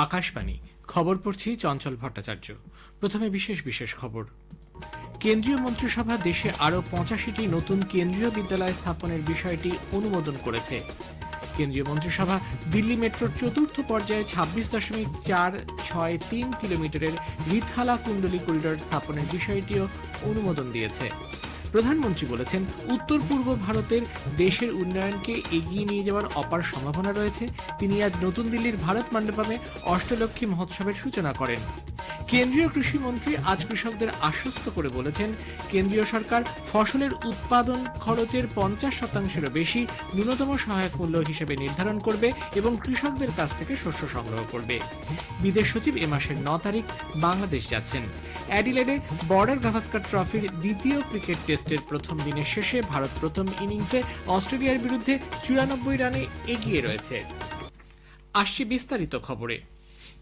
আকাশবাণী খবর পড়ছি চঞ্চল ভট্টাচার্য। প্রথমে বিশেষ বিশেষ খবর। কেন্দ্রীয় মন্ত্রিসভা দেশে আরও ৮৫টি নতুন কেন্দ্রীয় বিদ্যালয় স্থাপনের বিষয়টি অনুমোদন করেছে। কেন্দ্রীয় মন্ত্রিসভা দিল্লি মেট্রোর চতুর্থ পর্যায়ে ২৬.৪৬৩ কিলোমিটারের রিথালা কুণ্ডলী করিডর স্থাপনের বিষয়টিও অনুমোদন দিয়েছে। প্রধানমন্ত্রী বলেছেন, উত্তর পূর্ব ভারতের দেশের উন্নয়নকে এগিয়ে নিয়ে যাওয়ার অপার সম্ভাবনা রয়েছে। তিনি আজ নতুন দিল্লির ভারত মণ্ডপমে অষ্টলক্ষ্মী মহোৎসবের সূচনা করেন। কেন্দ্রীয় কৃষিমন্ত্রী আজ কৃষকদের আশ্বস্ত করে বলেছেন, কেন্দ্রীয় সরকার ফসলের উৎপাদন খরচের ৫০%-এরও বেশি ন্যূনতম সহায়ক মূল্য হিসেবে নির্ধারণ করবে এবং কৃষকদের কাছ থেকে শস্য সংগ্রহ করবে। বিদেশ সচিব এ মাসের ৯ তারিখ বাংলাদেশ যাচ্ছেন। অ্যাডিলেডে বর্ডার গাভাস্কার ট্রফির দ্বিতীয় ক্রিকেট টেস্টের প্রথম দিনের শেষে ভারত প্রথম ইনিংসে অস্ট্রেলিয়ার বিরুদ্ধে ৯৪ রানে এগিয়ে রয়েছে। আসছি বিস্তারিত খবরে।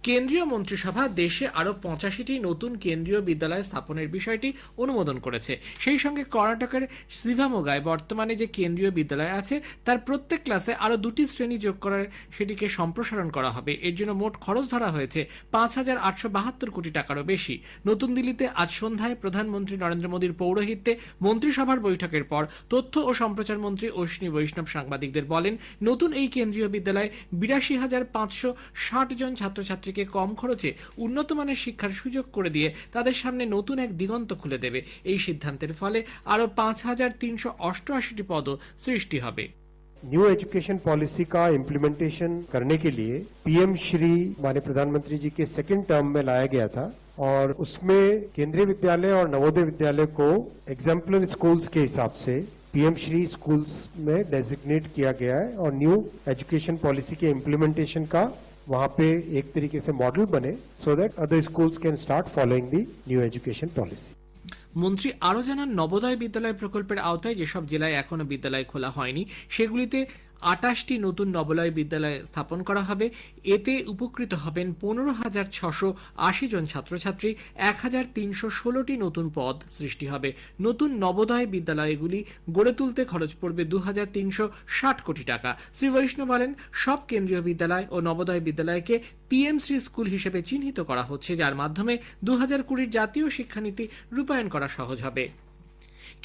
কেন্দ্রীয় মন্ত্রিসভা দেশে আরও ৮৫টি নতুন কেন্দ্রীয় বিদ্যালয় স্থাপনের বিষয়টি অনুমোদন করেছে। সেই সঙ্গে কর্ণাটকের শিভামোগায় বর্তমানে যে কেন্দ্রীয় বিদ্যালয় আছে তার প্রত্যেক ক্লাসে আরও ২টি শ্রেণী যোগ করার সেটিকে সম্প্রসারণ করা হবে। এর জন্য মোট খরচ ধরা হয়েছে ৫,৮৭২ কোটি টাকারও বেশি। নতুন দিল্লিতে আজ সন্ধ্যায় প্রধানমন্ত্রী নরেন্দ্র মোদীর পৌরোহিত্যে মন্ত্রিসভার বৈঠকের পর তথ্য ও সম্প্রচার মন্ত্রী অশ্বিনী বৈষ্ণব সাংবাদিকদের বলেন, নতুন এই কেন্দ্রীয় বিদ্যালয়ে ৮২,৫৬০ জন ছাত্রছাত্রী কম খরচে উন্নত মানের শিক্ষার সুযোগ করে দিয়ে তাদের সামনে নতুন এক দিগন্ত খুলে দেবে। এই সিদ্ধান্তের ফলে আরো ৫,৩৮৮টি পদও সৃষ্টি হবে। न्यू एजुकेशन पॉलिसी का इम्प्लीमेंटेशन करने के लिए पीएम श्री माननीय प्रधानमंत्री जी के सेकंड टर्म में लाया गया था और उसमें केंद्रीय विद्यालय और नवोदय विद्यालय को एग्जाम्पलर स्कूल्स के हिसाब से पीएम श्री स्कूल्स में डेजिग्नेट किया गया है और न्यू एजुकेशन पॉलिसी के इम्प्लीमेंटेशन का वहां पे एक तरीके से मॉडल बने so that other schools can start following the new education policy. মন্ত্রী আরো জানান, নবোদয় বিদ্যালয় প্রকল্পের আওতায় যেসব জেলায় এখনো বিদ্যালয় খোলা হয়নি সেগুলিতে ২৮টি নতুন নবোদয় বিদ্যালয় স্থাপন করা হবে। এতে উপকৃত হবেন ১৫,৬৮০ জন ছাত্রছাত্রী। ১,৩১৬টি নতুন পদ সৃষ্টি হবে। নতুন নবোদয় বিদ্যালয়গুলি গড়ে তুলতে খরচ পড়বে ২,৩৬০ কোটি টাকা। শ্রী বৈষ্ণব বলেন, সব কেন্দ্রীয় বিদ্যালয় ও নবোদয় বিদ্যালয়কে পিএম শ্রী স্কুল হিসেবে চিহ্নিত করা হচ্ছে, যার মাধ্যমে ২০২০ জাতীয় শিক্ষানীতি রূপায়ণ করা সহজ হবে।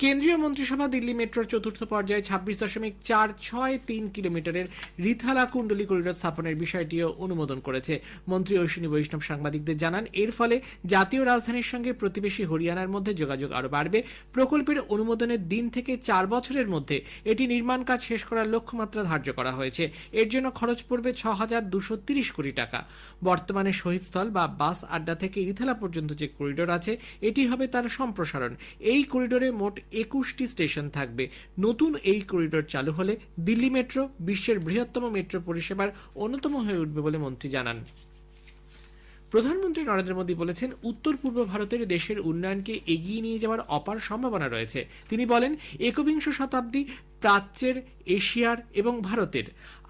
কেন্দ্রীয় মন্ত্রিসভা দিল্লি মেট্রোর চতুর্থ পর্যায়ে ২৬.৪৬৩ কিলোমিটারের রিথালা কুণ্ডলী করিডর স্থাপনের বিষয়টিও অনুমোদন করেছে। মন্ত্রী অশ্বিনী বৈষ্ণব সাংবাদিকদের জানান, এর ফলে জাতীয় রাজধানীর সঙ্গে প্রতিবেশী হরিয়ানার মধ্যে যোগাযোগ আরও বাড়বে। প্রকল্পের অনুমোদনের দিন থেকে ৪ বছরের মধ্যে এটি নির্মাণ কাজ শেষ করার লক্ষ্যমাত্রা ধার্য করা হয়েছে। এর জন্য খরচ পড়বে ৬,২৩০ কোটি টাকা। বর্তমানে শহীদস্থল বা বাস আড্ডা থেকে রিথালা পর্যন্ত যে করিডর আছে এটি হবে তার সম্প্রসারণ। এই করিডোরে মোট ২১টি স্টেশন থাকবে। নতুন এই করিডোর চালু হলে দিল্লি মেট্রো বিশ্বের বৃহত্তম মেট্রো পরিষেবার অন্যতম হয়ে উঠবে বলে মন্ত্রী জানান। প্রধানমন্ত্রী নরেন্দ্র মোদী বলেছেন, উত্তর পূর্ব ভারতের দেশের উন্নয়নকে এগিয়ে নিয়ে যাওয়ার অপার সম্ভাবনা রয়েছে। তিনি বলেন, একবিংশ শতাব্দী প্রাচ্যের, এশিয়ার এবং ভারতের।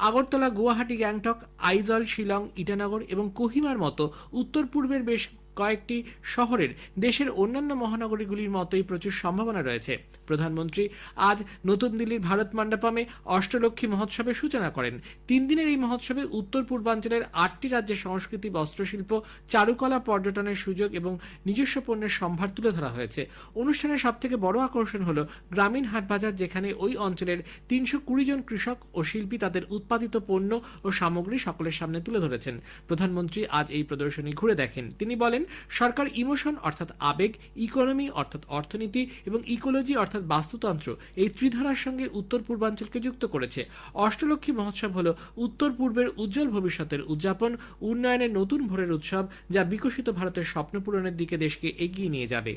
আগরতলা, গুয়াহাটি, গ্যাংটক, আইজল, শিলং, ইটানগর এবং কোহিমার মতো উত্তর পূর্বের বেশ কয়েকটি শহরের দেশের অন্যান্য মহানগরীগুলির মতোই প্রচুর সম্ভাবনা রয়েছে। প্রধানমন্ত্রী আজ নতুন দিল্লির ভারত মণ্ডপমে অষ্টলক্ষ্মী মহোৎসবের সূচনা করেন। ৩ দিনের এই মহোৎসবে উত্তর পূর্বাঞ্চলের 8টি রাজ্যের সংস্কৃতি, বস্ত্রশিল্প, চারুকলা, পর্যটনের সুযোগ এবং নিজস্ব পণ্যের সম্ভার তুলে ধরা হয়েছে। অনুষ্ঠানের সবথেকে বড় আকর্ষণ হল গ্রামীণ হাটবাজার, যেখানে ওই অঞ্চলের ৩২০ জন কৃষক ও শিল্পী তাদের উৎপাদিত পণ্য ও সামগ্রী সকলের সামনে তুলে ধরেছেন। প্রধানমন্ত্রী আজ এই প্রদর্শনী ঘুরে দেখেন। তিনি বলেন, সরকার ইমোশন অর্থাৎ আবেগ, ইকোনমি অর্থাৎ অর্থনীতি এবং ইকোলজি অর্থাৎ বাস্তুতন্ত্র এই ত্রিধারার সঙ্গে উত্তর পূর্বাঞ্চলকে যুক্ত করেছে। অষ্টলক্ষ্মী মহোৎসব হল উত্তর পূর্বের উজ্জ্বল ভবিষ্যতের উদযাপন, উন্নয়নের নতুন ভোরের উৎসব, যা বিকশিত ভারতের স্বপ্ন পূরণের দিকে দেশকে এগিয়ে নিয়ে যাবে।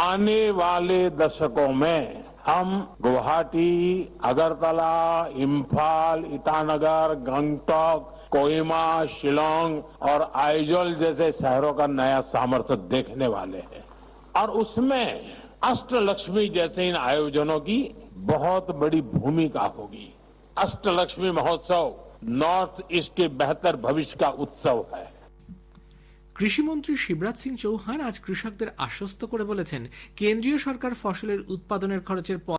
आने वाले दशकों में हम गुवाहाटी, अगरतला, इम्फाल, ईटानगर, गंगटोक, कोहिमा, शिलोंग और आइजोल जैसे शहरों का नया सामर्थ्य देखने वाले हैं और उसमें अष्टलक्ष्मी जैसे इन आयोजनों की बहुत बड़ी भूमिका होगी। अष्टलक्ष्मी महोत्सव नॉर्थ ईस्ट के बेहतर भविष्य का उत्सव है। কৃষিমন্ত্রী শিবরাজ সিং চৌহান আজ কৃষকদের আশ্বস্ত করে বলেছেন, কেন্দ্রীয় সরকার ফসলের উৎপাদনের খরচের